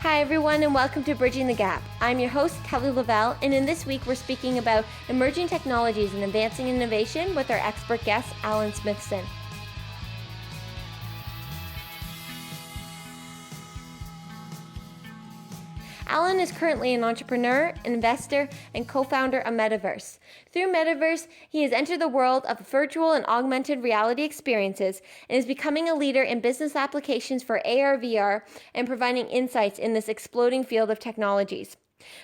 Hi everyone and welcome to Bridging the Gap. I'm your host Kelly Lovell, and in this week we're speaking about emerging technologies and advancing innovation with our expert guest Alan Smithson. Alan is currently an entrepreneur, investor, and co-founder of MetaVRse. Through MetaVRse, he has entered the world of virtual and augmented reality experiences and is becoming a leader in business applications for AR/VR and providing insights in this exploding field of technologies.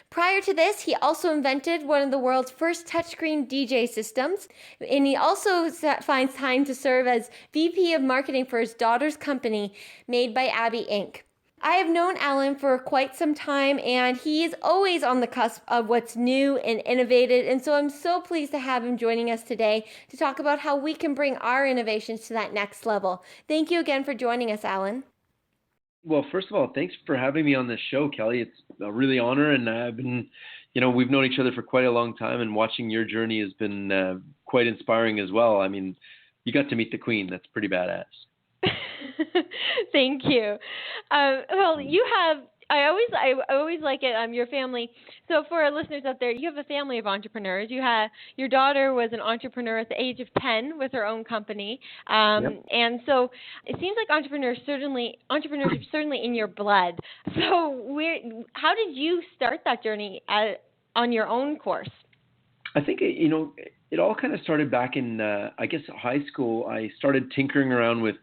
Prior to this, he also invented one of the world's first touchscreen DJ systems, and he also finds time to serve as VP of Marketing for his daughter's company, By Abi Inc. I have known Alan for quite some time, and he is always on the cusp of what's new and innovative, and so I'm so pleased to have him joining us today to talk about how we can bring our innovations to that next level. Thank you again for joining us, Alan. Well, first of all, thanks for having me on this show, Kelly. It's a really honor, and I've been, we've known each other for quite a long time, and watching your journey has been quite inspiring as well. I mean, you got to meet the Queen. That's pretty badass. Thank you. Well, you have. I always like it. Your family. So for our listeners out there, you have a family of entrepreneurs. Your daughter was an entrepreneur at the age of 10 with her own company, Yep. and so it seems like entrepreneurship certainly in your blood. So how did you start that journey on your own course? I think it all kind of started back in high school. I started tinkering around with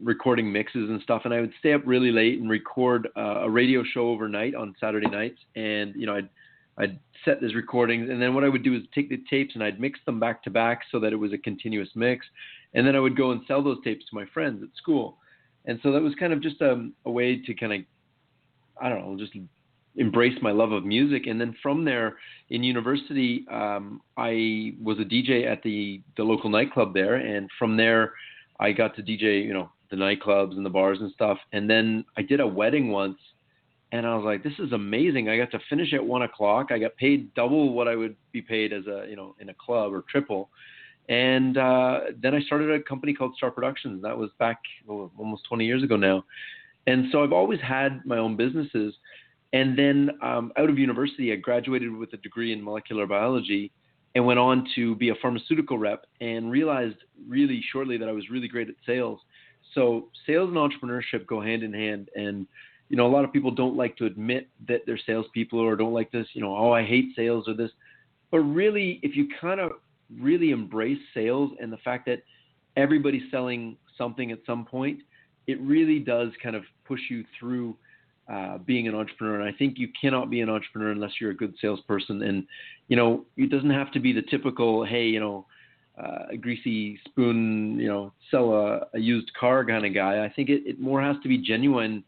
recording mixes and stuff, and I would stay up really late and record a radio show overnight on Saturday nights. And I'd set these recordings, and then what I would do is take the tapes and I'd mix them back to back so that it was a continuous mix, and then I would go and sell those tapes to my friends at school. And so that was kind of just a way to kind of just embraced my love of music. And then from there in university, I was a DJ at the local nightclub there. And from there, I got to DJ, the nightclubs and the bars and stuff. And then I did a wedding once, and I was like, this is amazing. I got to finish at 1:00. I got paid double what I would be paid as in a club, or triple. And then I started a company called Star Productions. That was back almost 20 years ago now. And so I've always had my own businesses. And then out of university, I graduated with a degree in molecular biology and went on to be a pharmaceutical rep, and realized really shortly that I was really great at sales. So sales and entrepreneurship go hand in hand. And, a lot of people don't like to admit that they're salespeople, or don't like this, I hate sales or this. But really, if you kind of really embrace sales and the fact that everybody's selling something at some point, it really does kind of push you through being an entrepreneur. And I think you cannot be an entrepreneur unless you're a good salesperson. And, it doesn't have to be the typical, hey, a greasy spoon, sell a used car kind of guy. I think it more has to be genuine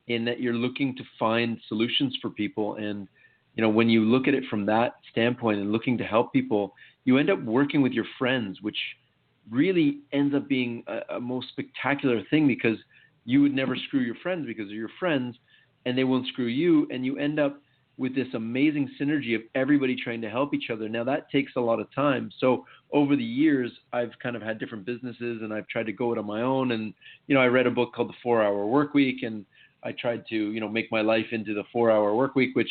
in that you're looking to find solutions for people. And, when you look at it from that standpoint and looking to help people, you end up working with your friends, which really ends up being a most spectacular thing, because you would never screw your friends because they're your friends, and they won't screw you, and you end up with this amazing synergy of everybody trying to help each other. Now, that takes a lot of time. So over the years, I've kind of had different businesses, and I've tried to go it on my own. And, I read a book called The 4-Hour Workweek, and I tried to, make my life into the 4-hour workweek, which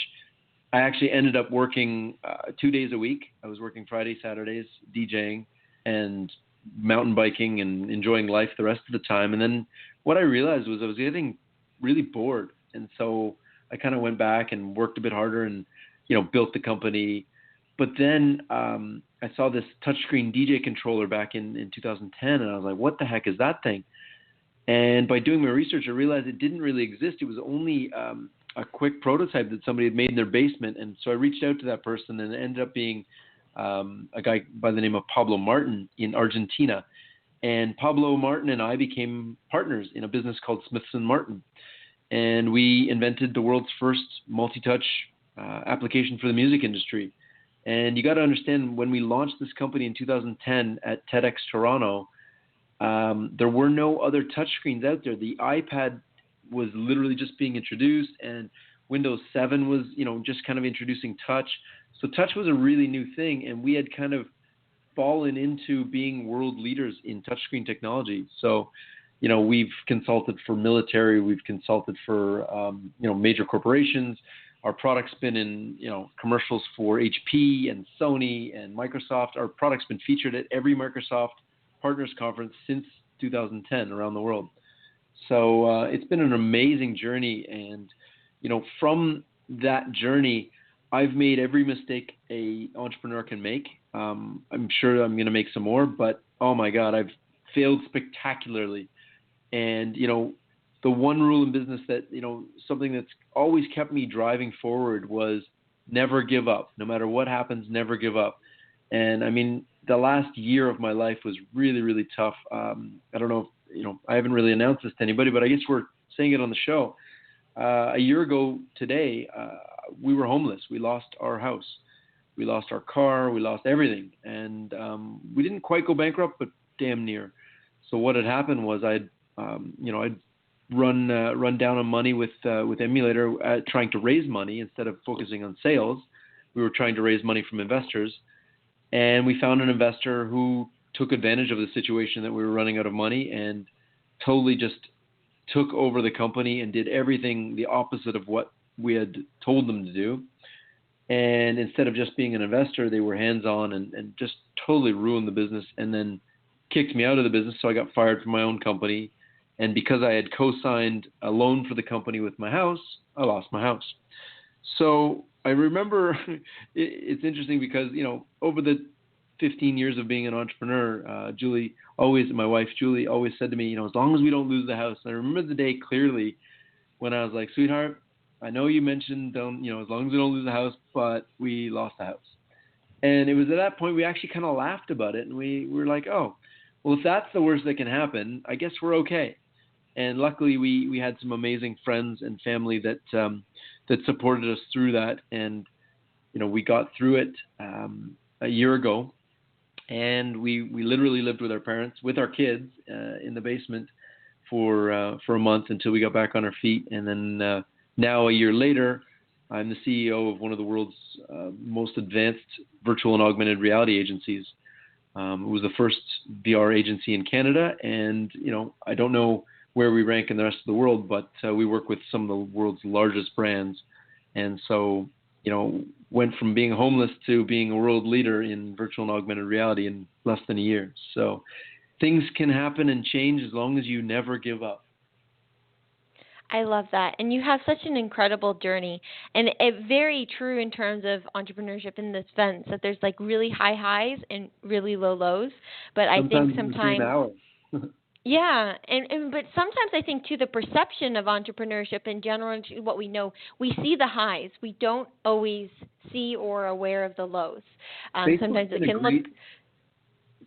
I actually ended up working 2 days a week. I was working Friday, Saturdays, DJing and mountain biking and enjoying life the rest of the time. And then what I realized was I was getting really bored. And so I kind of went back and worked a bit harder and, built the company. But then I saw this touchscreen DJ controller back in 2010, and I was like, what the heck is that thing? And by doing my research, I realized it didn't really exist. It was only a quick prototype that somebody had made in their basement. And so I reached out to that person, and it ended up being a guy by the name of Pablo Martin in Argentina. And Pablo Martin and I became partners in a business called Smithson Martin. And we invented the world's first multi-touch application for the music industry. And you got to understand, when we launched this company in 2010 at TEDx Toronto, there were no other touchscreens out there. The iPad was literally just being introduced, and Windows 7 was, just kind of introducing touch. So touch was a really new thing, and we had kind of fallen into being world leaders in touchscreen technology. So we've consulted for military, we've consulted for, major corporations. Our product's been in, commercials for HP and Sony and Microsoft. Our product's been featured at every Microsoft Partners Conference since 2010 around the world. So it's been an amazing journey. And, from that journey, I've made every mistake a entrepreneur can make. I'm sure I'm going to make some more, but oh my God, I've failed spectacularly. And, the one rule in business that, something that's always kept me driving forward was never give up. No matter what happens, never give up. And I mean, the last year of my life was really, really tough. I don't know if, I haven't really announced this to anybody, but I guess we're saying it on the show. A year ago today, we were homeless. We lost our house. We lost our car. We lost everything. And we didn't quite go bankrupt, but damn near. So what had happened was I'd run down on money with EMULATOR, trying to raise money instead of focusing on sales. We were trying to raise money from investors, and we found an investor who took advantage of the situation that we were running out of money and totally just took over the company and did everything the opposite of what we had told them to do. And instead of just being an investor, they were hands-on and just totally ruined the business, and then kicked me out of the business. So I got fired from my own company. And because I had co-signed a loan for the company with my house, I lost my house. So I remember it's interesting because, over the 15 years of being an entrepreneur, my wife Julie always said to me, as long as we don't lose the house. And I remember the day clearly when I was like, sweetheart, I know you mentioned as long as we don't lose the house, but we lost the house. And it was at that point we actually kind of laughed about it, and we were like, oh, well, if that's the worst that can happen, I guess we're okay. And luckily, we had some amazing friends and family that supported us through that. And, we got through it a year ago. And we literally lived with our parents, with our kids in the basement for a month until we got back on our feet. And then now, a year later, I'm the CEO of one of the world's most advanced virtual and augmented reality agencies. It was the first VR agency in Canada. And, I don't know where we rank in the rest of the world, but we work with some of the world's largest brands. And so, went from being homeless to being a world leader in virtual and augmented reality in less than a year. So things can happen and change as long as you never give up. I love that. And you have such an incredible journey, and it very true in terms of entrepreneurship in the sense that there's like really high highs and really low lows. But I think sometimes yeah, but sometimes I think too the perception of entrepreneurship in general, what we know, we see the highs. We don't always see or aware of the lows. Sometimes it can look.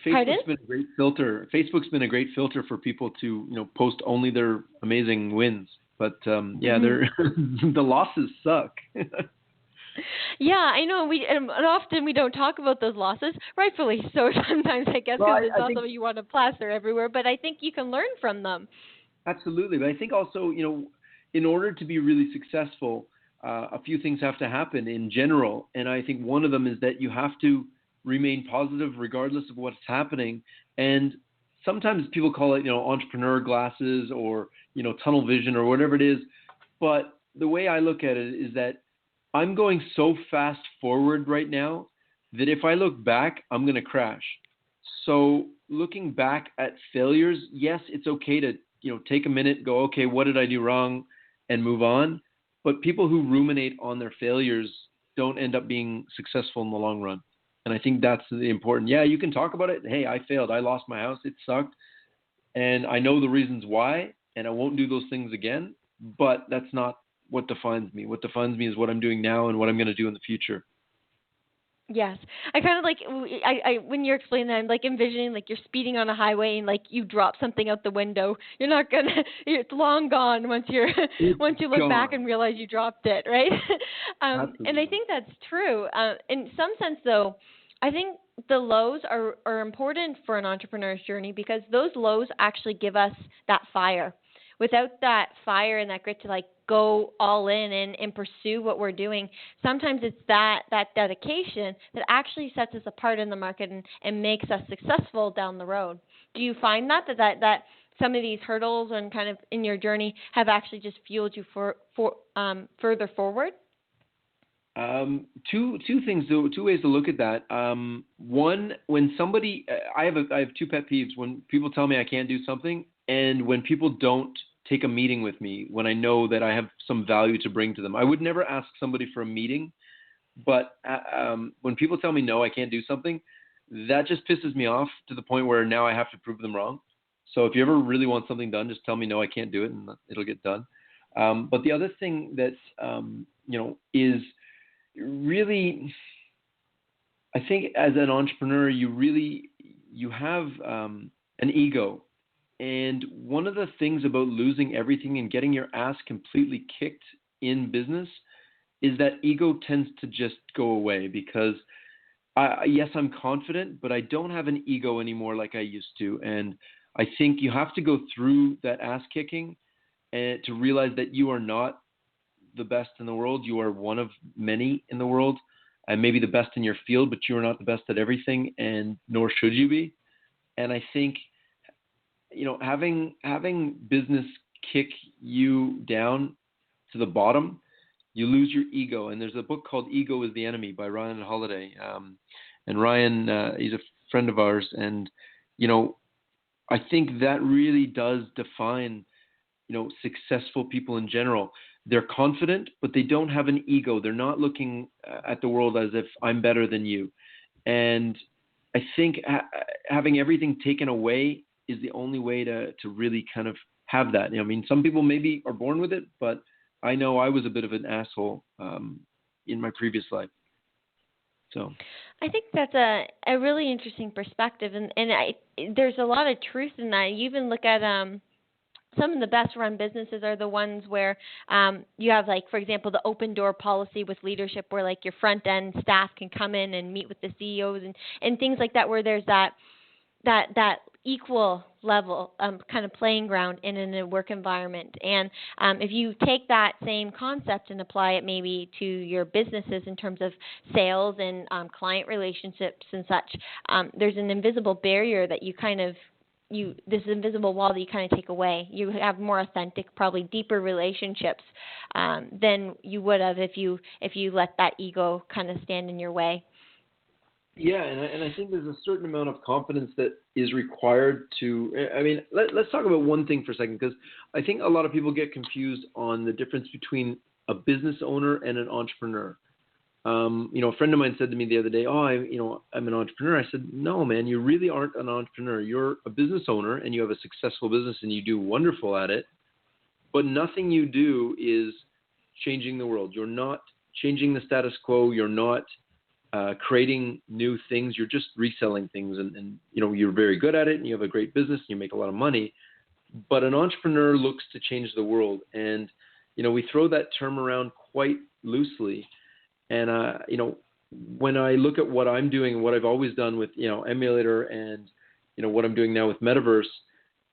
Facebook's been a great filter. Facebook's been a great filter for people to post only their amazing wins. But the losses suck. Yeah, I know. And often we don't talk about those losses, rightfully so. Sometimes I guess because it's not something you want to plaster everywhere. But I think you can learn from them. Absolutely, but I think also in order to be really successful, a few things have to happen in general, and I think one of them is that you have to remain positive regardless of what's happening. And sometimes people call it entrepreneur glasses or tunnel vision or whatever it is. But the way I look at it is that I'm going so fast forward right now that if I look back, I'm going to crash. So looking back at failures, yes, it's okay to, take a minute, go, okay, what did I do wrong, and move on. But people who ruminate on their failures don't end up being successful in the long run. And I think that's the important. Yeah, you can talk about it. Hey, I failed. I lost my house. It sucked. And I know the reasons why, and I won't do those things again. But that's not what defines me. What defines me is what I'm doing now and what I'm going to do in the future. Yes. I kind of like, I when you're explaining that, I'm like envisioning like you're speeding on a highway and like you drop something out the window. You're not going to, it's long gone once you look back and realize you dropped it, right? And I think that's true. In some sense though, I think the lows are important for an entrepreneur's journey because those lows actually give us that fire. Without that fire and that grit to like go all in and pursue what we're doing, sometimes it's that dedication that actually sets us apart in the market and makes us successful down the road. Do you find that some of these hurdles and kind of in your journey have actually just fueled you further forward? Two things, two ways to look at that. One, when somebody, I have two pet peeves: when people tell me I can't do something, and when people don't take a meeting with me when I know that I have some value to bring to them. I would never ask somebody for a meeting, but when people tell me no, I can't do something, that just pisses me off to the point where now I have to prove them wrong. So if you ever really want something done, just tell me no, I can't do it, and it'll get done. But the other thing that is really, I think as an entrepreneur, you have an ego. And one of the things about losing everything and getting your ass completely kicked in business is that ego tends to just go away, because yes, I'm confident, but I don't have an ego anymore like I used to. And I think you have to go through that ass kicking and to realize that you are not the best in the world. You are one of many in the world, and maybe the best in your field, but you are not the best at everything, and nor should you be. And I think, having business kick you down to the bottom, you lose your ego. And there's a book called Ego is the Enemy by Ryan Holiday. And Ryan, he's a friend of ours. And, I think that really does define, successful people in general. They're confident, but they don't have an ego. They're not looking at the world as if I'm better than you. And I think having everything taken away is the only way to really kind of have that. I mean, some people maybe are born with it, but I know I was a bit of an asshole in my previous life. So I think that's a really interesting perspective, and there's a lot of truth in that. You even look at some of the best run businesses are the ones where you have, like, for example, the open door policy with leadership, where like your front end staff can come in and meet with the CEOs and things like that, where there's that equal level kind of playing ground in a work environment. And if you take that same concept and apply it maybe to your businesses in terms of sales and client relationships and such, there's an invisible barrier that this invisible wall that you kind of take away. You have more authentic, probably deeper relationships than you would have if you let that ego kind of stand in your way. Yeah, and I think there's a certain amount of confidence that is required to. I mean, let's talk about one thing for a second, because I think a lot of people get confused on the difference between a business owner and an entrepreneur. A friend of mine said to me the other day, I'm an entrepreneur. I said, no, man, you really aren't an entrepreneur. You're a business owner, and you have a successful business, and you do wonderful at it. But nothing you do is changing the world. You're not changing the status quo. You're not creating new things. You're just reselling things, and you're very good at it, and you have a great business, and you make a lot of money. But an entrepreneur looks to change the world, and we throw that term around quite loosely. And when I look at what I'm doing and what I've always done with EMULATOR and what I'm doing now with MetaVRse,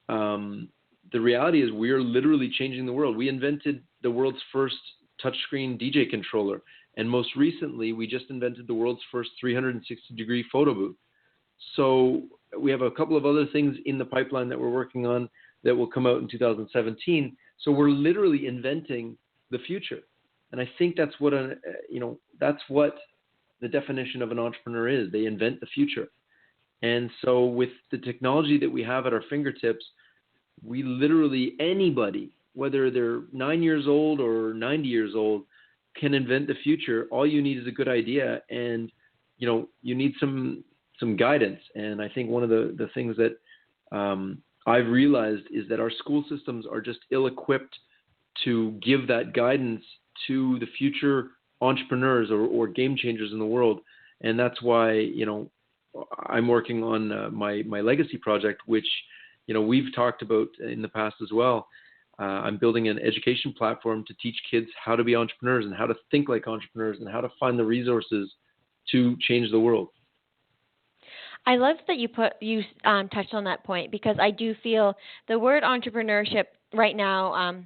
the reality is we're literally changing the world. We invented the world's first touchscreen DJ controller. And most recently, we just invented the world's first 360-degree photo booth. So we have a couple of other things in the pipeline that we're working on that will come out in 2017. So we're literally inventing the future. And I think that's what that's what the definition of an entrepreneur is. They invent the future. And so with the technology that we have at our fingertips, we literally, anybody, whether they're 9 years old or 90 years old, can invent the future. All you need is a good idea, and you need some guidance. And I think one of the things that I've realized is that our school systems are just ill-equipped to give that guidance to the future entrepreneurs or game changers in the world. And that's why I'm working on my legacy project, which we've talked about in the past as well. I'm building an education platform to teach kids how to be entrepreneurs and how to think like entrepreneurs and how to find the resources to change the world. I love that you touched on that point, because I do feel the word entrepreneurship right now,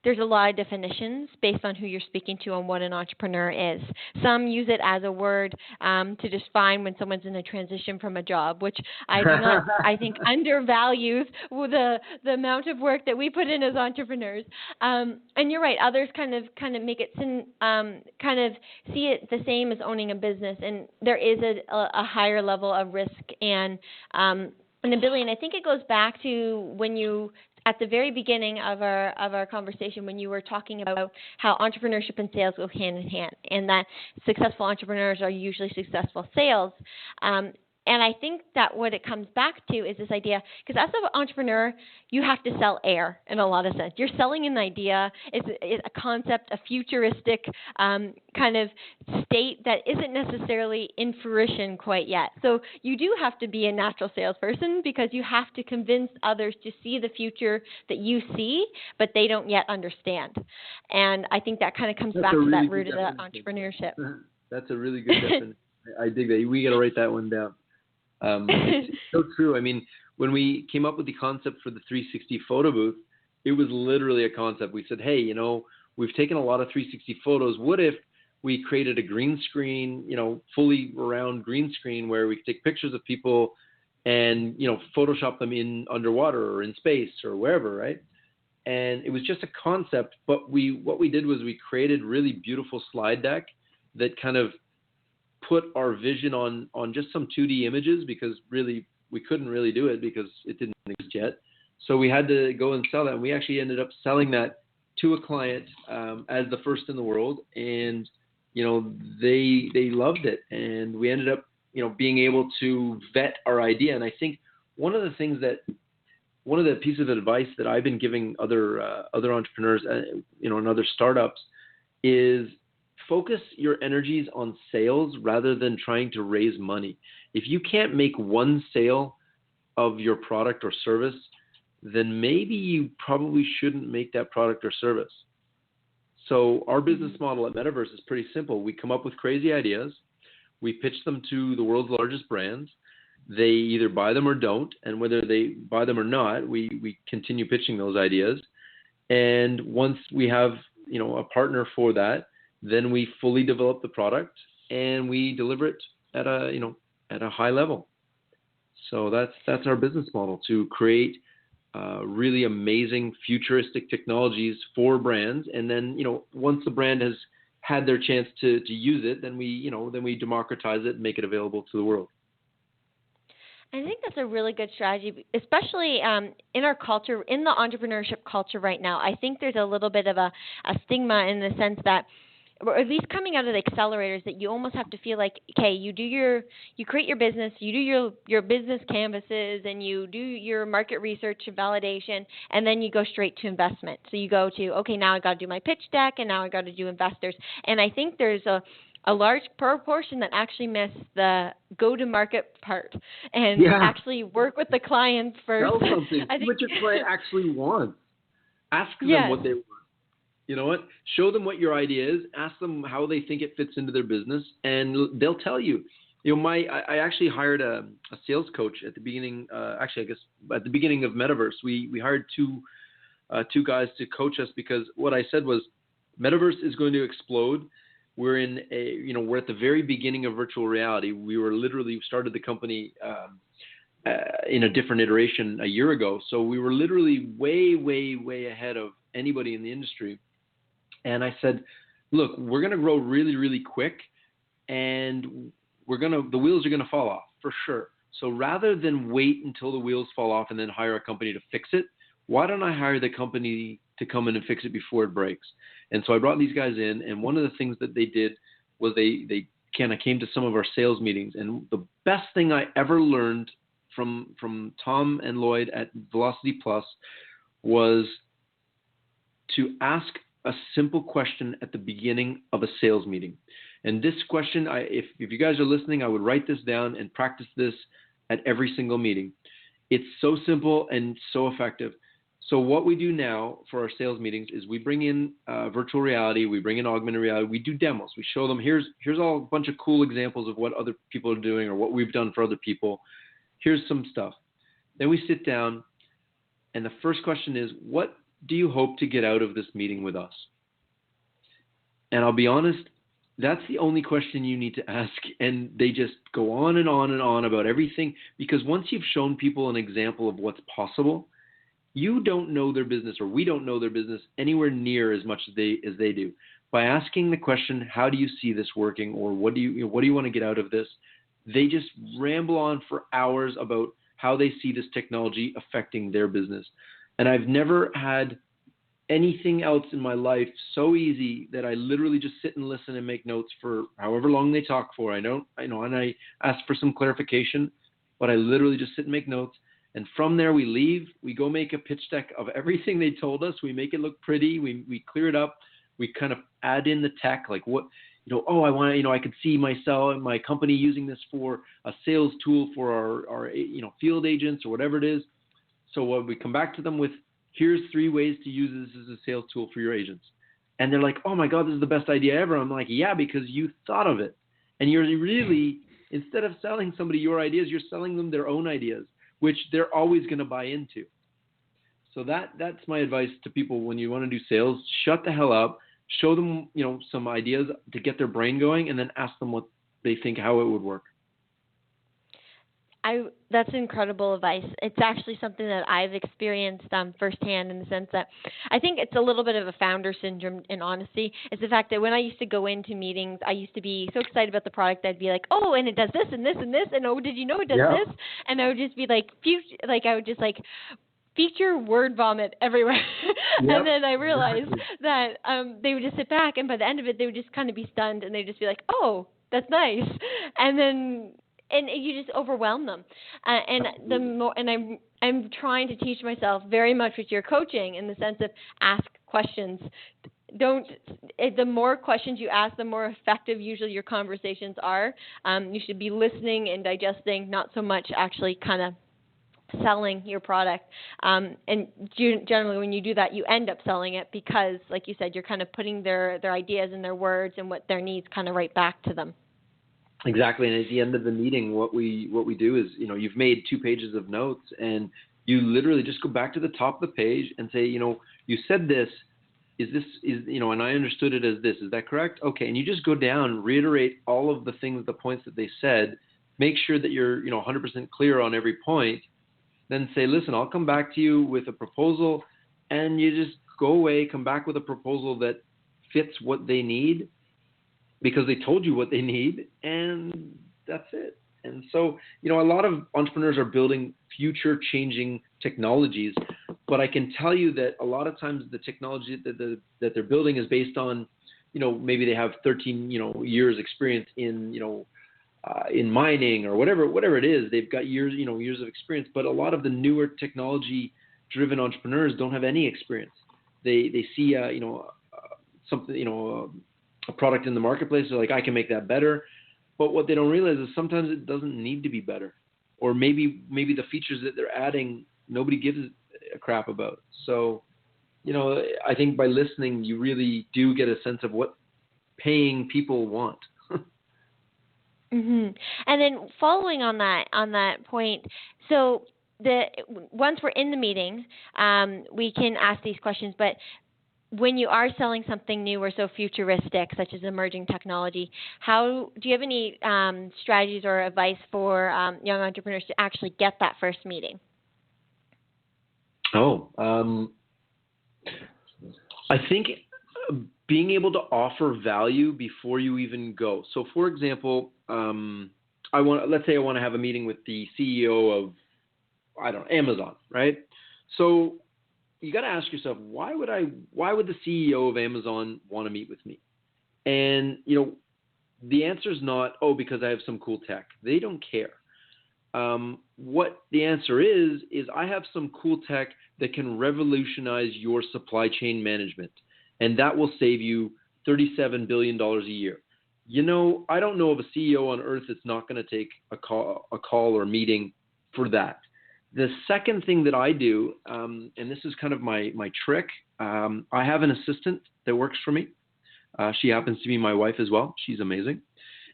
there's a lot of definitions based on who you're speaking to on what an entrepreneur is. Some use it as a word to define when someone's in a transition from a job, which I do not, I think, undervalues the amount of work that we put in as entrepreneurs. And you're right. Others kind of make it kind of see it the same as owning a business, and there is a higher level of risk and an ability. And I think it goes back to when you, at the very beginning of our conversation, when you were talking about how entrepreneurship and sales go hand in hand, and that successful entrepreneurs are usually successful sales. And I think that what it comes back to is this idea, because as an entrepreneur, you have to sell air in a lot of sense. You're selling an idea, it's a concept, a futuristic kind of state that isn't necessarily in fruition quite yet. So you do have to be a natural salesperson because you have to convince others to see the future that you see, but they don't yet understand. And I think that kind of comes back to that root of the entrepreneurship. That's a really good definition. I dig that. We got to write that one down. It's so true. I mean, when we came up with the concept for the 360 photo booth, it was literally a concept. We said, hey, we've taken a lot of 360 photos. What if we created a green screen, fully round green screen where we could take pictures of people and, Photoshop them in underwater or in space or wherever, right? And it was just a concept, but what we did was we created really beautiful slide deck that kind of put our vision on just some 2D images, because really we couldn't really do it because it didn't exist yet. So we had to go and sell that. And we actually ended up selling that to a client as the first in the world. And, they loved it. And we ended up, being able to vet our idea. And I think one of the pieces of advice that I've been giving other entrepreneurs, and other startups is focus your energies on sales rather than trying to raise money. If you can't make one sale of your product or service, then maybe you probably shouldn't make that product or service. So our business model at MetaVRse is pretty simple. We come up with crazy ideas. We pitch them to the world's largest brands. They either buy them or don't. And whether they buy them or not, we continue pitching those ideas. And once we have, a partner for that, then we fully develop the product and we deliver it at a high level. So that's our business model, to create really amazing futuristic technologies for brands. And then, once the brand has had their chance to use it, then we democratize it and make it available to the world. I think that's a really good strategy, especially in our culture, in the entrepreneurship culture right now. I think there's a little bit of a stigma in the sense that, or at least coming out of the accelerators, that you almost have to feel like, okay, you create your business, you do your business canvases, and you do your market research and validation, and then you go straight to investment. So you go to, okay, now I got to do my pitch deck, and now I got to do investors. And I think there's a large proportion that actually miss the go-to-market part and actually work with the clients first. Tell something. See what your client actually wants. Ask them what they want. You know what? Show them what your idea is. Ask them how they think it fits into their business, and they'll tell you. I actually hired a sales coach at the beginning. I guess at the beginning of MetaVRse, we hired two guys to coach us, because what I said was, MetaVRse is going to explode. We're we're at the very beginning of virtual reality. We started the company in a different iteration a year ago. So we were literally way, way, way ahead of anybody in the industry. And I said, look, we're going to grow really, really quick, and the wheels are going to fall off for sure. So rather than wait until the wheels fall off and then hire a company to fix it, why don't I hire the company to come in and fix it before it breaks? And so I brought these guys in, and one of the things that they did was they kind of came to some of our sales meetings. And the best thing I ever learned from Tom and Lloyd at Velocity Plus was to ask a simple question at the beginning of a sales meeting. And this question, if you guys are listening, I would write this down and practice this at every single meeting. It's so simple and so effective. So what we do now for our sales meetings is we bring in virtual reality, we bring in augmented reality, we do demos. We show them, here's all a bunch of cool examples of what other people are doing or what we've done for other people. Here's some stuff. Then we sit down, and the first question is, what do you hope to get out of this meeting with us? And I'll be honest, that's the only question you need to ask. And they just go on and on and on about everything, because once you've shown people an example of what's possible, you don't know their business, or we don't know their business anywhere near as much as they do. By asking the question, how do you see this working, or what do you want to get out of this? They just ramble on for hours about how they see this technology affecting their business. And I've never had anything else in my life so easy that I literally just sit and listen and make notes for however long they talk for. I know, and I ask for some clarification, but I literally just sit and make notes. And from there, we leave. We go make a pitch deck of everything they told us. We make it look pretty. We clear it up. We kind of add in the tech, like what, I could see myself and my company using this for a sales tool for our field agents or whatever it is. So what we come back to them with, here's 3 ways to use this as a sales tool for your agents. And they're like, oh my God, this is the best idea ever. I'm like, yeah, because you thought of it. And you're really, instead of selling somebody your ideas, you're selling them their own ideas, which they're always going to buy into. So that's my advice to people when you want to do sales. Shut the hell up. Show them, some ideas to get their brain going, and then ask them what they think, how it would work. That's incredible advice. It's actually something that I've experienced firsthand, in the sense that I think it's a little bit of a founder syndrome, in honesty. It's the fact that when I used to go into meetings, I used to be so excited about the product, I'd be like, oh, and it does this and this and this, and oh, did you know it does this? And I would just be like, feature word vomit everywhere. Yep. And then I realized that they would just sit back, and by the end of it, they would just kind of be stunned, and they'd just be like, oh, that's nice. And you just overwhelm them. I'm trying to teach myself very much with your coaching, in the sense of ask questions. The more questions you ask, the more effective usually your conversations are. You should be listening and digesting, not so much actually kind of selling your product. And generally when you do that, you end up selling it, because, like you said, you're kind of putting their ideas and their words and what their needs kind of right back to them. Exactly. And at the end of the meeting, what we do is, you've made 2 pages of notes, and you literally just go back to the top of the page and say, you said this, and I understood it as this. Is that correct? Okay. And you just go down, reiterate all of the points that they said, make sure that you're, 100% clear on every point, then say, listen, I'll come back to you with a proposal, and you just go away, come back with a proposal that fits what they need, because they told you what they need, and that's it. And so, a lot of entrepreneurs are building future-changing technologies, but I can tell you that a lot of times the technology that they're building is based on, maybe they have 13, years experience in mining or whatever it is. They've got years of experience, but a lot of the newer technology-driven entrepreneurs don't have any experience. They see, something, a product in the marketplace. They're like, I can make that better. But what they don't realize is sometimes it doesn't need to be better. Or maybe the features that they're adding, nobody gives a crap about. So, I think by listening, you really do get a sense of what paying people want. Mm-hmm. And then following on that point, so once we're in the meeting, we can ask these questions, but when you are selling something new or so futuristic, such as emerging technology, do you have any strategies or advice for young entrepreneurs to actually get that first meeting? I think being able to offer value before you even go. So, for example, let's say I want to have a meeting with the CEO of, Amazon, right? So you got to ask yourself, why would the CEO of Amazon want to meet with me? And, the answer is not, because I have some cool tech. They don't care. What the answer is I have some cool tech that can revolutionize your supply chain management, and that will save you $37 billion a year. I don't know of a CEO on earth that's not going to take a call or a meeting for that. The second thing that I do, and this is kind of my trick, I have an assistant that works for me. She happens to be my wife as well. She's amazing.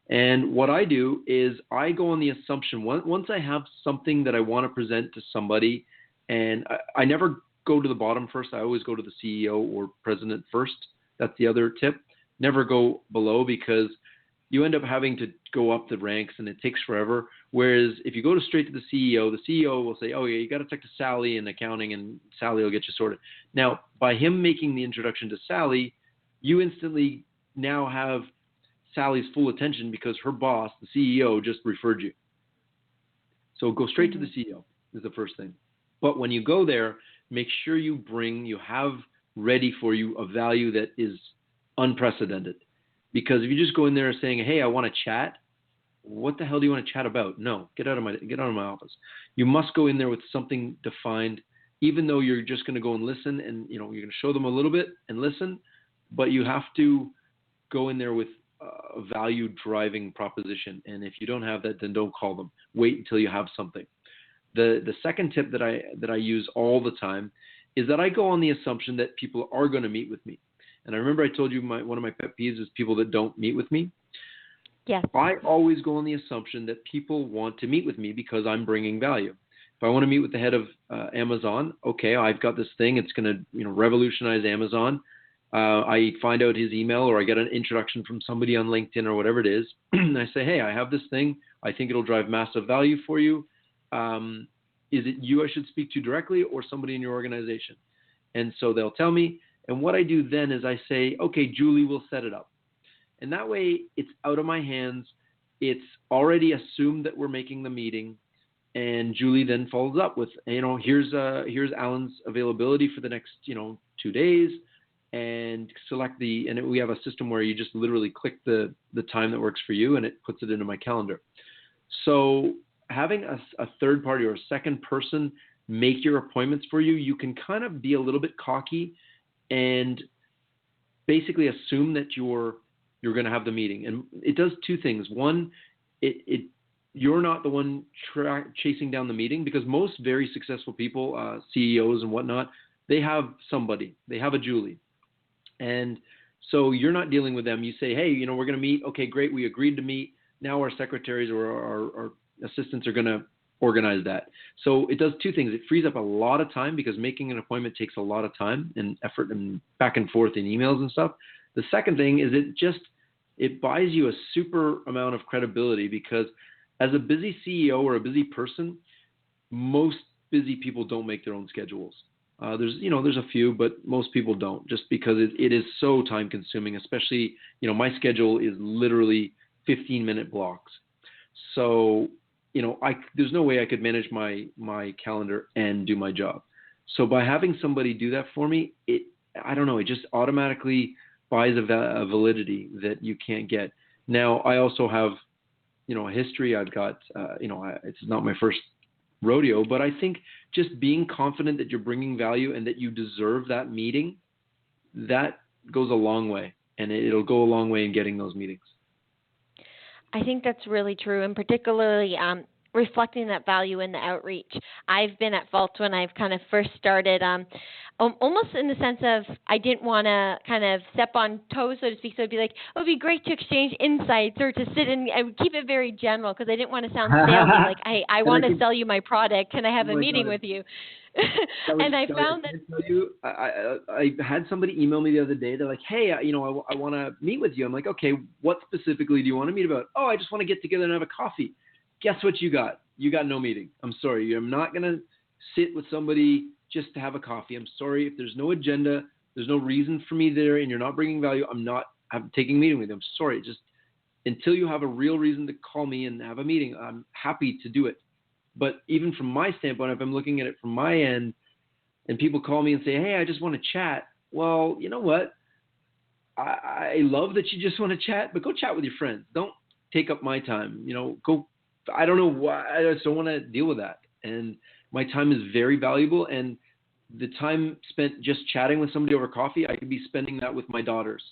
And what I do is I go on the assumption, once I have something that I want to present to somebody, and I never go to the bottom first. I always go to the CEO or president first. That's the other tip. Never go below, because you end up having to go up the ranks and it takes forever. Whereas if you go straight to the CEO will say, oh yeah, you got to talk to Sally in accounting, and Sally will get you sorted. Now, by him making the introduction to Sally, you instantly now have Sally's full attention because her boss, the CEO, just referred you. So go straight to the CEO is the first thing. But when you go there, make sure you have ready for you a value that is unprecedented. Because if you just go in there saying, hey, I want to chat, what the hell do you want to chat about? No, get out of my office. You must go in there with something defined, even though you're just going to go and listen, and you're going to show them a little bit and listen, but you have to go in there with a value driving proposition. And if you don't have that, then don't call them. Wait until you have something. The second tip that I use all the time is that I go on the assumption that people are going to meet with me. And I remember I told you one of my pet peeves is people that don't meet with me. Yes. I always go on the assumption that people want to meet with me because I'm bringing value. If I want to meet with the head of Amazon, okay, I've got this thing. It's going to revolutionize Amazon. I find out his email, or I get an introduction from somebody on LinkedIn or whatever it is. And I say, hey, I have this thing. I think it'll drive massive value for you. Is it you I should speak to directly, or somebody in your organization? And so they'll tell me. And what I do then is I say, okay, Julie will set it up. And that way it's out of my hands. It's already assumed that we're making the meeting. And Julie then follows up with, here's Alan's availability for the next, 2 days, and we have a system where you just literally click the time that works for you, and it puts it into my calendar. So having a third party or a second person make your appointments for you, you can kind of be a little bit cocky and basically assume that you're going to have the meeting. And it does two things. One, you're not the one chasing down the meeting, because most very successful people, CEOs and whatnot, they have somebody. They have a Julie. And so you're not dealing with them. You say, hey, we're going to meet. Okay, great. We agreed to meet. Now our secretaries or our assistants are going to organize that. So it does two things. It frees up a lot of time, because making an appointment takes a lot of time and effort and back and forth in emails and stuff. The second thing is it buys you a super amount of credibility, because as a busy CEO or a busy person, most busy people don't make their own schedules. There's a few, but most people don't, just because it is so time consuming, especially, my schedule is literally 15-minute blocks. So, there's no way I could manage my calendar and do my job. So by having somebody do that for me, it just automatically buys a validity that you can't get. Now, I also have, a history. I've got, it's not my first rodeo, but I think just being confident that you're bringing value and that you deserve that meeting, that goes a long way, and it'll go a long way in getting those meetings. I think that's really true, and particularly reflecting that value in the outreach. I've been at fault when I've kind of first started, almost in the sense of I didn't want to kind of step on toes, so to speak. So it'd be like, it would be great to exchange insights or to sit and I would keep it very general, because I didn't want to sound salesy. Like, I want to sell you my product. Can I have a meeting with you? And I found that. I had somebody email me the other day. They're like, hey, I want to meet with you. I'm like, okay, what specifically do you want to meet about? Oh, I just want to get together and have a coffee. Guess what you got? You got no meeting. I'm sorry. I'm not going to sit with somebody just to have a coffee. I'm sorry. If there's no agenda, there's no reason for me there, and you're not bringing value, I'm taking a meeting with you. I'm sorry. Just until you have a real reason to call me and have a meeting, I'm happy to do it. But even from my standpoint, if I'm looking at it from my end and people call me and say, hey, I just want to chat. Well, you know what? I love that you just want to chat, but go chat with your friends. Don't take up my time. Go. I don't know why. I just don't want to deal with that. And my time is very valuable. And the time spent just chatting with somebody over coffee, I could be spending that with my daughters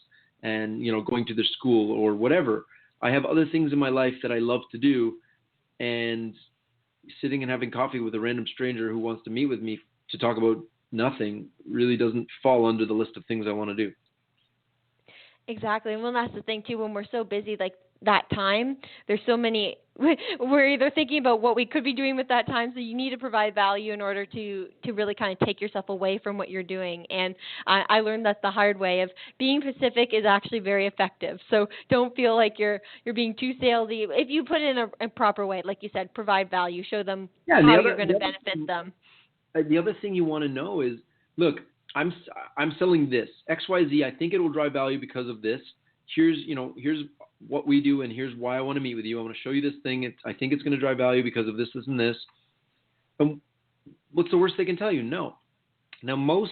and, going to their school or whatever. I have other things in my life that I love to do. And sitting and having coffee with a random stranger who wants to meet with me to talk about nothing really doesn't fall under the list of things I want to do. Exactly. And well, that's the thing too, when we're so busy, like that time. There's so many, we're either thinking about what we could be doing with that time, so you need to provide value in order to really kind of take yourself away from what you're doing. And I learned that the hard way of being Pacific is actually very effective. So don't feel like you're being too salesy. If you put it in a proper way, like you said, provide value, show them how you're going to benefit them. The other thing you want to know is, look, I'm selling this XYZ. I think it will drive value because of this. Here's what we do, and here's why I want to meet with you. I want to show you this thing. I think it's going to drive value because of this, this, and this. And what's the worst they can tell you? No. Now, most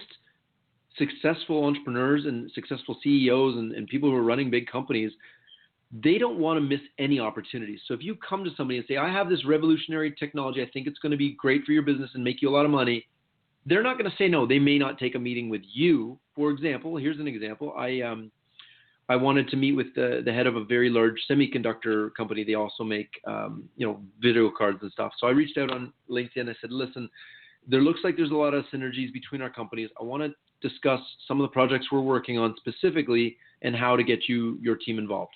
successful entrepreneurs and successful CEOs and people who are running big companies, they don't want to miss any opportunities. So if you come to somebody and say, I have this revolutionary technology, I think it's going to be great for your business and make you a lot of money, they're not going to say no. They may not take a meeting with you. For example, here's an example. I wanted to meet with the head of a very large semiconductor company. They also make, video cards and stuff. So I reached out on LinkedIn. I said, listen, there looks like there's a lot of synergies between our companies. I want to discuss some of the projects we're working on specifically and how to get your team involved.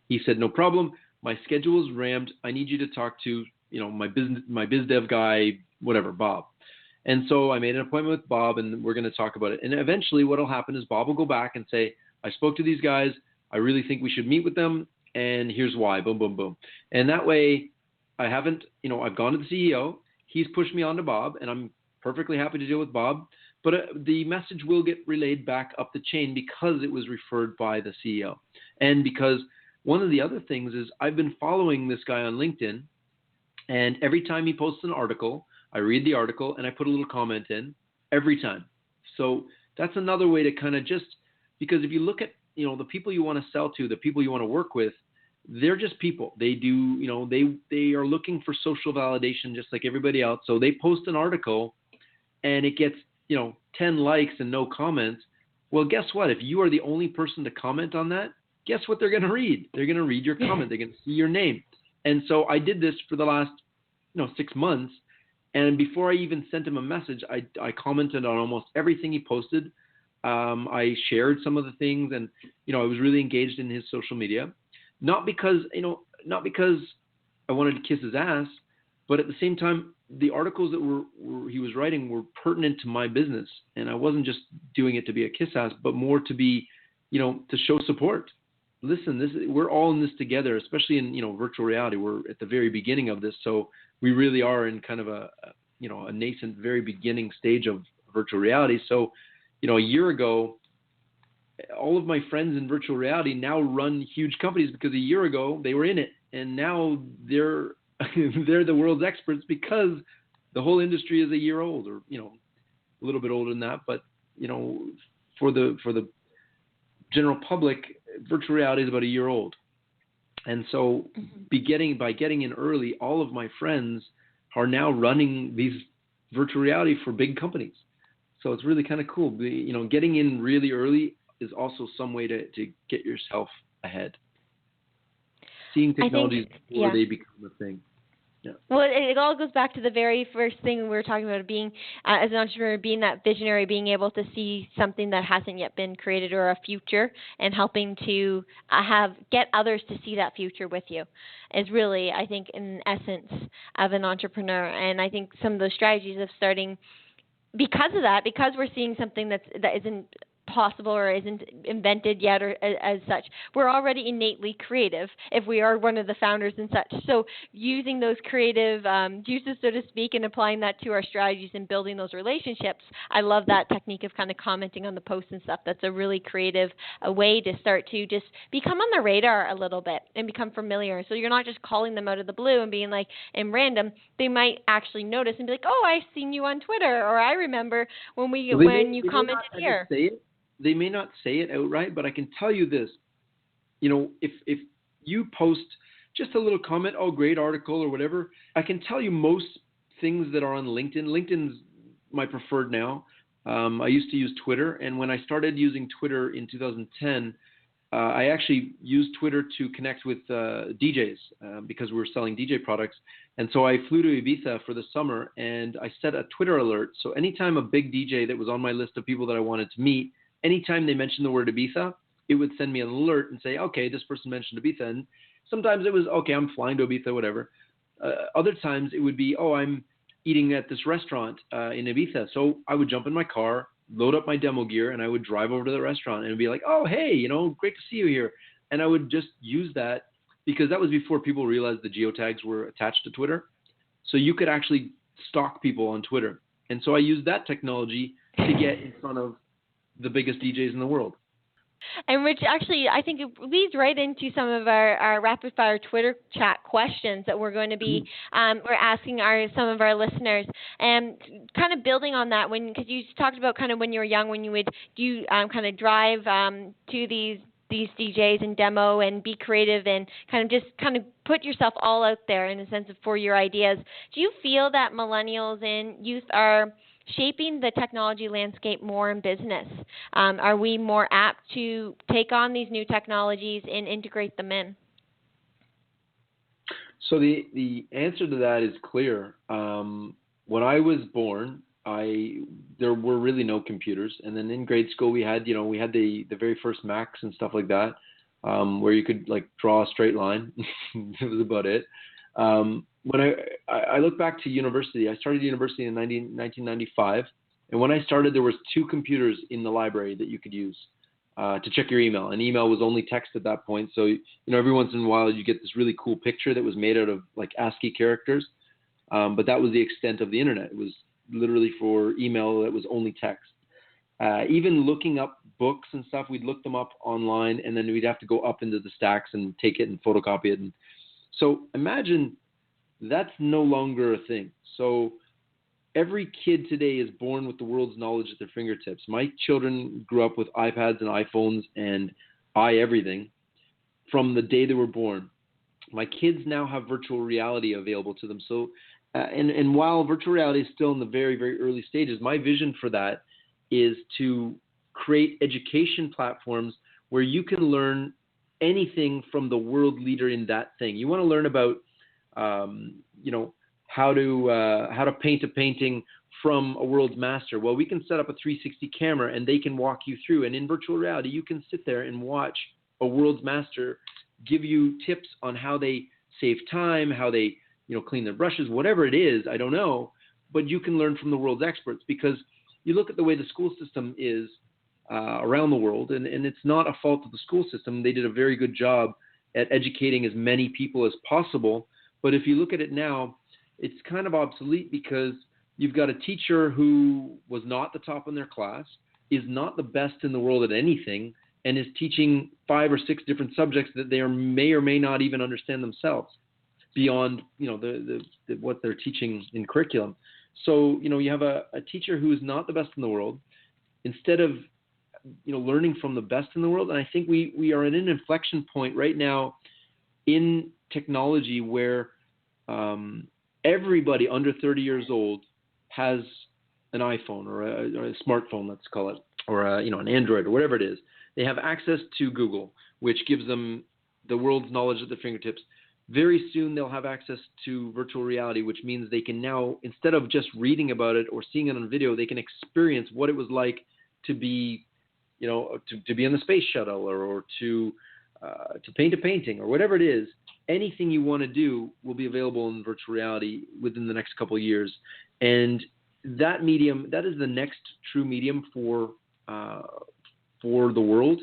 He said, no problem. My schedule is rammed. I need you to talk to, my biz dev guy, whatever, Bob. And so I made an appointment with Bob, and we're going to talk about it. And eventually what will happen is Bob will go back and say, I spoke to these guys. I really think we should meet with them. And here's why. Boom, boom, boom. And that way I've gone to the CEO. He's pushed me on to Bob, and I'm perfectly happy to deal with Bob. But the message will get relayed back up the chain because it was referred by the CEO. And because one of the other things is I've been following this guy on LinkedIn, and every time he posts an article, I read the article and I put a little comment in every time. So that's another way to kind of because if you look at, the people you want to sell to, the people you want to work with, they're just people. They do, they are looking for social validation just like everybody else. So they post an article and it gets, 10 likes and no comments. Well, guess what? If you are the only person to comment on that, guess what they're going to read? They're going to read your comment. They're going to see your name. And so I did this for the last, 6 months. And before I even sent him a message, I commented on almost everything he posted. I shared some of the things, and I was really engaged in his social media, not because I wanted to kiss his ass, but at the same time, the articles that he was writing were pertinent to my business, and I wasn't just doing it to be a kiss ass, but more to be, to show support. Listen, we're all in this together, especially in virtual reality. We're at the very beginning of this, so we really are in kind of a nascent, very beginning stage of virtual reality. So, a year ago, all of my friends in virtual reality now run huge companies because a year ago they were in it, and now they're the world's experts because the whole industry is a year old, or a little bit older than that. But for the general public, virtual reality is about a year old, and so by getting in early, all of my friends are now running these virtual reality for big companies. So it's really kind of cool. Getting in really early is also some way to get yourself ahead. Seeing technologies before they become a thing. Yeah. Well, it all goes back to the very first thing we were talking about, being, as an entrepreneur, being that visionary, being able to see something that hasn't yet been created or a future, and helping to get others to see that future with you is really, I think, in essence of an entrepreneur. And I think some of those strategies of starting, because of that, because we're seeing something that isn't possible or isn't invented yet or as such, we're already innately creative if we are one of the founders and such. So using those creative juices, so to speak, and applying that to our strategies and building those relationships, I love that technique of kind of commenting on the posts and stuff. That's a really creative way to start to just become on the radar a little bit and become familiar. So you're not just calling them out of the blue and being like, in random, they might actually notice and be like, oh, I've seen you on Twitter, or I remember when you commented here. They may not say it outright, but I can tell you this, if you post just a little comment, oh, great article or whatever, I can tell you most things that are on LinkedIn. LinkedIn's my preferred now. I used to use Twitter, and when I started using Twitter in 2010, I actually used Twitter to connect with DJs because we were selling DJ products. And so I flew to Ibiza for the summer, and I set a Twitter alert. So anytime a big DJ that was on my list of people that I wanted to meet, anytime they mentioned the word Ibiza, it would send me an alert and say, okay, this person mentioned Ibiza. And sometimes it was, okay, I'm flying to Ibiza, whatever. Other times it would be, oh, I'm eating at this restaurant in Ibiza. So I would jump in my car, load up my demo gear, and I would drive over to the restaurant and be like, oh, hey, great to see you here. And I would just use that because that was before people realized the geotags were attached to Twitter. So you could actually stalk people on Twitter. And so I used that technology to get in front of the biggest DJs in the world. And Rich, actually, I think it leads right into some of our rapid fire Twitter chat questions that we're going to be we're asking some of our listeners, and kind of building on that, because you talked about kind of when you were young, when you would do kind of drive to these DJs and demo and be creative and kind of put yourself all out there in a sense for your ideas. Do you feel that millennials and youth are shaping the technology landscape more in business? Are we more apt to take on these new technologies and integrate them in? So the answer to that is clear. When I was born, there were really no computers, and then in grade school we had the very first Macs and stuff like that, where you could like draw a straight line. It was about it. When I look back to university, I started university in 1995, and when I started, there was 2 computers in the library that you could use to check your email. And email was only text at that point, so every once in a while you get this really cool picture that was made out of like ASCII characters, but that was the extent of the internet. It was literally for email that was only text. Even looking up books and stuff, we'd look them up online, and then we'd have to go up into the stacks and take it and photocopy it. And so imagine that's no longer a thing. So every kid today is born with the world's knowledge at their fingertips. My children grew up with iPads and iPhones and everything from the day they were born. My kids now have virtual reality available to them. So, and while virtual reality is still in the very, very early stages, my vision for that is to create education platforms where you can learn anything from the world leader in that thing. You want to learn about, how to paint a painting from a world's master. Well, we can set up a 360 camera and they can walk you through. And in virtual reality, you can sit there and watch a world's master give you tips on how they save time, how they, clean their brushes, whatever it is, I don't know. But you can learn from the world's experts, because you look at the way the school system is around the world, and it's not a fault of the school system. They did a very good job at educating as many people as possible. But if you look at it now, it's kind of obsolete, because you've got a teacher who was not the top in their class, is not the best in the world at anything, and is teaching 5 or 6 different subjects that they may or may not even understand themselves beyond, what they're teaching in curriculum. So, you have a teacher who is not the best in the world, instead of, learning from the best in the world. And I think we are at an inflection point right now in technology where everybody under 30 years old has an iPhone or a smartphone, let's call it, or an Android or whatever it is. They have access to Google, which gives them the world's knowledge at their fingertips. Very soon they'll have access to virtual reality, which means they can now, instead of just reading about it or seeing it on video, they can experience what it was like to be, to be in the space shuttle, or to paint a painting, or whatever it is. Anything you want to do will be available in virtual reality within the next couple of years. And that medium, that is the next true medium for the world.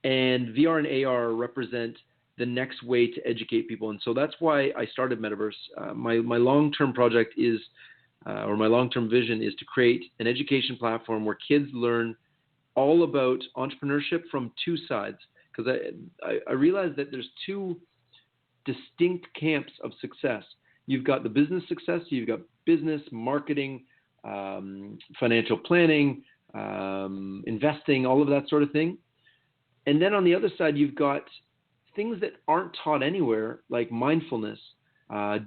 And VR and AR represent the next way to educate people. And so that's why I started MetaVRse. My long-term project is, or my long-term vision is to create an education platform where kids learn all about entrepreneurship from 2 sides. Because I realize that there's 2 distinct camps of success. You've got the business success, you've got business, marketing, financial planning, investing, all of that sort of thing. And then on the other side, you've got things that aren't taught anywhere, like mindfulness,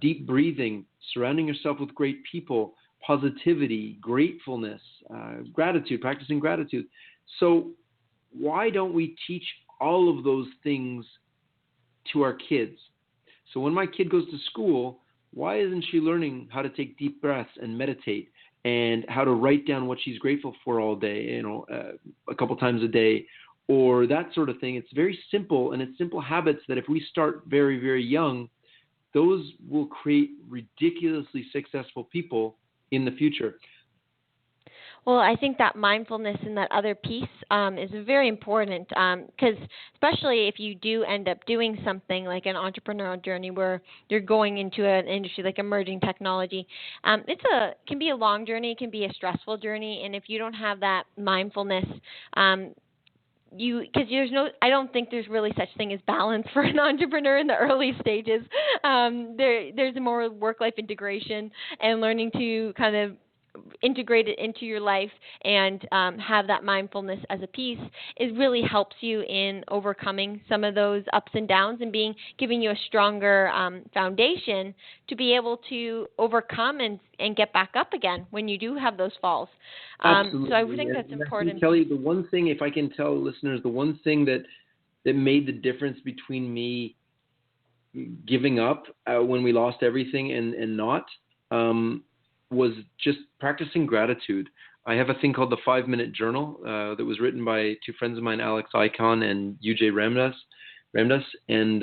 deep breathing, surrounding yourself with great people, positivity, gratefulness, gratitude, practicing gratitude. So why don't we teach all of those things to our kids? So when my kid goes to school, why isn't she learning how to take deep breaths and meditate, and how to write down what she's grateful for all day, a couple times a day, or that sort of thing. It's very simple, and it's simple habits that if we start very, very young, those will create ridiculously successful people in the future. Well, I think that mindfulness and that other piece is very important because especially if you do end up doing something like an entrepreneurial journey where you're going into an industry like emerging technology, can be a long journey, it can be a stressful journey, and if you don't have that mindfulness, because I don't think there's really such thing as balance for an entrepreneur in the early stages. There's a more work-life integration and learning to kind of integrate it into your life and have that mindfulness as a piece. It really helps you in overcoming some of those ups and downs and giving you a stronger foundation to be able to overcome and get back up again when you do have those falls. Absolutely. So I think that's important. I can tell you the one thing, if I can tell listeners, the one thing that made the difference between me giving up when we lost everything and not was just practicing gratitude. I have a thing called the 5-minute journal that was written by two friends of mine, Alex Icon and UJ Ramdas. And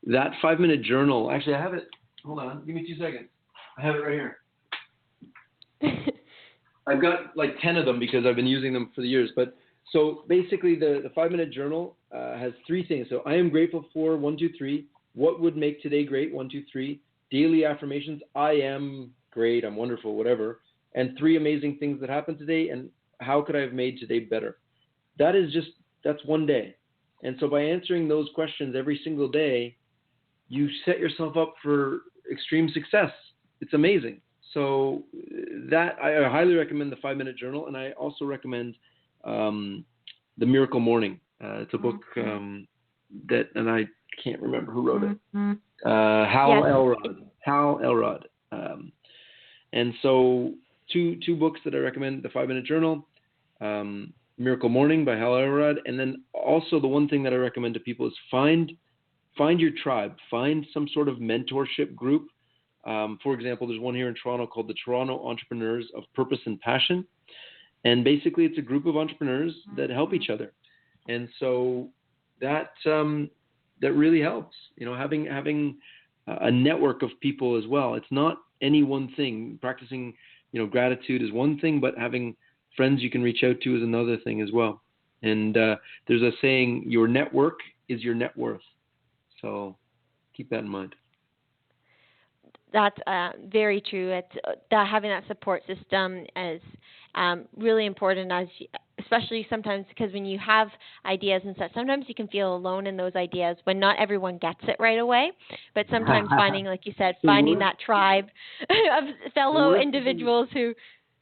that 5-minute journal, actually I have it, hold on, give me 2 seconds. I have it right here. I've got like 10 of them because I've been using them for the years. But so basically the 5-minute journal has 3 things. So I am grateful for 1, 2, 3. What would make today great? 1, 2, 3. Daily affirmations. I am great. I'm wonderful. Whatever. And 3 amazing things that happened today. And how could I have made today better? That's one day. And so by answering those questions every single day, you set yourself up for extreme success. It's amazing. So that I highly recommend the 5-minute journal, and I also recommend The Miracle Morning. It's a book that, and I can't remember who wrote it. Hal Elrod. And so two books that I recommend: The 5-Minute Journal, Miracle Morning by Hal Elrod, and then also the one thing that I recommend to people is find your tribe, find some sort of mentorship group. For example, there's one here in Toronto called the Toronto Entrepreneurs of Purpose and Passion. And basically it's a group of entrepreneurs that help each other. And so that really helps, having a network of people as well. It's not any one thing. Practicing, gratitude is one thing, but having friends you can reach out to is another thing as well. And there's a saying, your network is your net worth. So keep that in mind. That's very true. It's having that support system is really important, especially sometimes because when you have ideas and such, sometimes you can feel alone in those ideas when not everyone gets it right away. But sometimes finding, like you said, finding that tribe of fellow individuals who.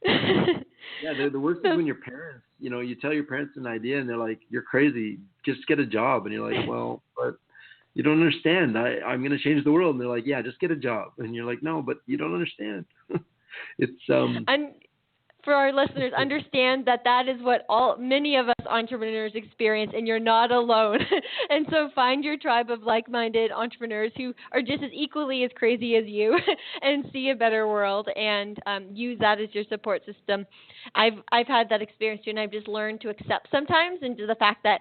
Yeah, the worst is when your parents, you tell your parents an idea and they're like, "You're crazy. Just get a job." And you're like, "Well, but." You don't understand. I'm going to change the world. And they're like, yeah, just get a job. And you're like, no, but you don't understand. It's And for our listeners, understand that is what many of us entrepreneurs experience, and you're not alone. And so find your tribe of like-minded entrepreneurs who are just as equally as crazy as you and see a better world, and use that as your support system. I've had that experience too, and I've just learned to accept sometimes into the fact that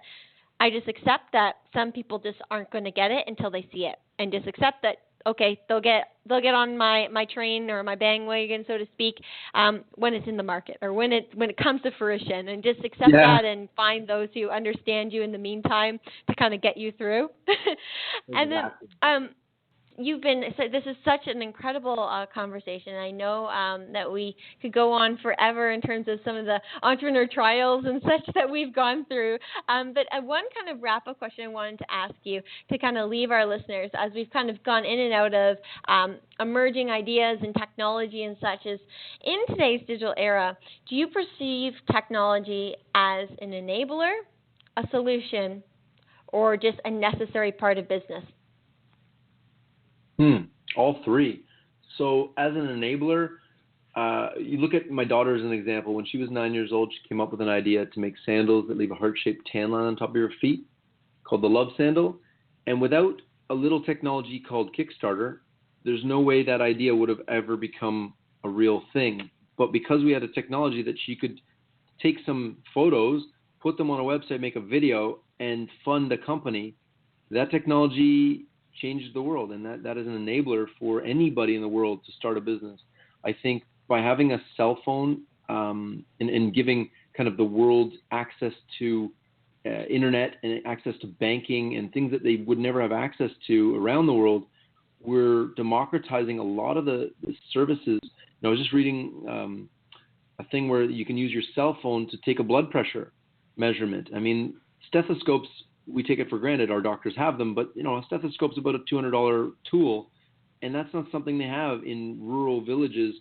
I just accept that some people just aren't going to get it until they see it, and just accept that, okay, they'll get on my train or my bandwagon, so to speak, when it's in the market or when it comes to fruition, and just accept that and find those who understand you in the meantime to kind of get you through. And then so this is such an incredible conversation. I know that we could go on forever in terms of some of the entrepreneur trials and such that we've gone through. But one kind of wrap-up question I wanted to ask you to kind of leave our listeners as we've kind of gone in and out of emerging ideas and technology and such is, in today's digital era, do you perceive technology as an enabler, a solution, or just a necessary part of business? All 3. So as an enabler, you look at my daughter as an example. When she was 9 years old, she came up with an idea to make sandals that leave a heart-shaped tan line on top of your feet called the Love Sandal. And without a little technology called Kickstarter, there's no way that idea would have ever become a real thing. But because we had a technology that she could take some photos put them on a website, make a video, and fund a company. That technology changes the world, and that is an enabler for anybody in the world to start a business. I think by having a cell phone and giving kind of the world access to internet and access to banking and things that they would never have access to around the world, we're democratizing a lot of the services. I was just reading a thing where you can use your cell phone to take a blood pressure measurement. I mean, stethoscopes, we take it for granted. Our doctors have them, but a stethoscope's about a $200 tool, and that's not something they have in rural villages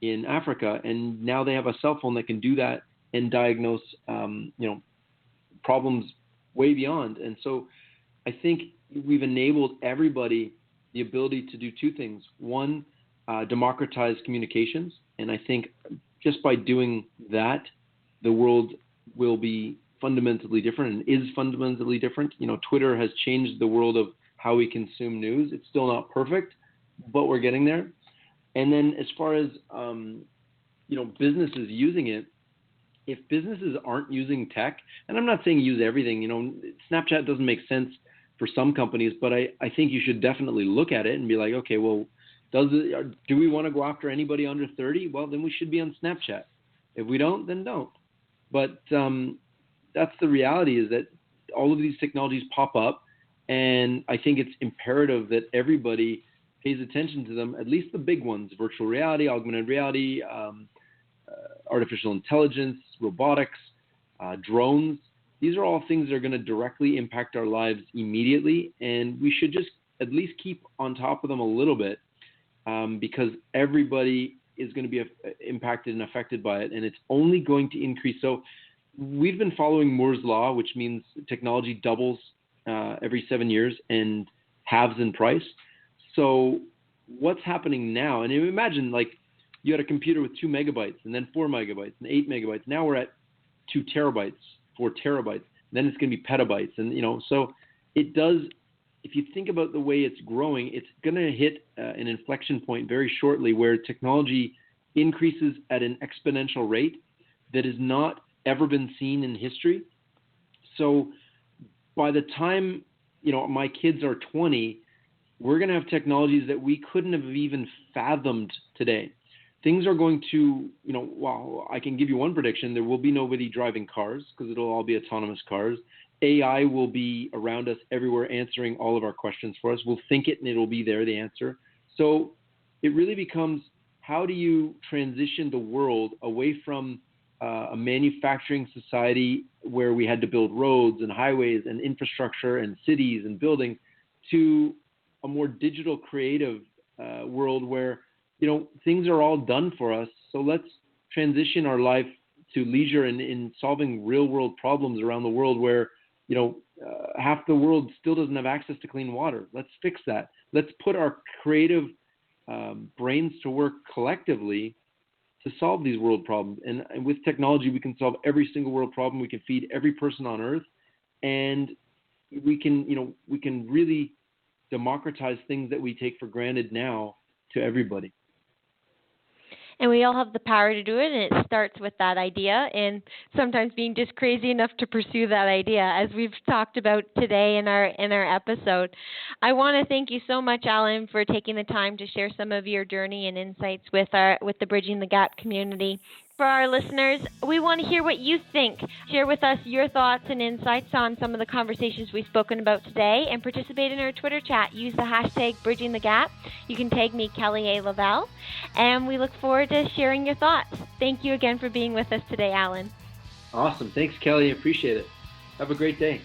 in Africa. And now they have a cell phone that can do that and diagnose, problems way beyond. And so I think we've enabled everybody the ability to do two things. One, democratize communications. And I think just by doing that, the world will be fundamentally different and is fundamentally different. Twitter has changed the world of how we consume news. It's still not perfect, but we're getting there. And then as far as, businesses using it, if businesses aren't using tech, and I'm not saying use everything, Snapchat doesn't make sense for some companies, but I think you should definitely look at it and be like, okay, well, do we want to go after anybody under 30? Well, then we should be on Snapchat. If we don't, then don't. But that's the reality, is that all of these technologies pop up, and I think it's imperative that everybody pays attention to them, at least the big ones: virtual reality, augmented reality, artificial intelligence, robotics, drones. These are all things that are going to directly impact our lives immediately, and we should just at least keep on top of them a little bit, because everybody is going to be impacted and affected by it, and it's only going to increase. So we've been following Moore's law, which means technology doubles every 7 years and halves in price. So what's happening now, and imagine like you had a computer with 2 megabytes and then 4 megabytes and 8 megabytes. Now we're at 2 terabytes, 4 terabytes. Then it's going to be petabytes. And, so it does, if you think about the way it's growing, it's going to hit an inflection point very shortly where technology increases at an exponential rate that has not ever been seen in history. So by the time, my kids are 20, we're going to have technologies that we couldn't have even fathomed today. Things are going to, I can give you one prediction. There will be nobody driving cars because it'll all be autonomous cars. AI will be around us everywhere, answering all of our questions for us. We'll think it and it'll be there, the answer. So it really becomes, how do you transition the world away from a manufacturing society where we had to build roads and highways and infrastructure and cities and buildings to a more digital, creative world where, things are all done for us. So let's transition our life to leisure and in solving real world problems around the world where, half the world still doesn't have access to clean water. Let's fix that. Let's put our creative brains to work collectively to solve these world problems. And with technology, we can solve every single world problem. We can feed every person on earth, and we can really democratize things that we take for granted now to everybody. And we all have the power to do it, and it starts with that idea and sometimes being just crazy enough to pursue that idea, as we've talked about today in our episode. I want to thank you so much, Alan, for taking the time to share some of your journey and insights with the Bridging the Gap community. For our listeners, we want to hear what you think. Share with us your thoughts and insights on some of the conversations we've spoken about today, and participate in our Twitter chat. Use the hashtag BridgingTheGap. You can tag me, Kelly A. Lovell, and we look forward to sharing your thoughts. Thank you again for being with us today, Alan. Awesome. Thanks, Kelly. Appreciate it. Have a great day.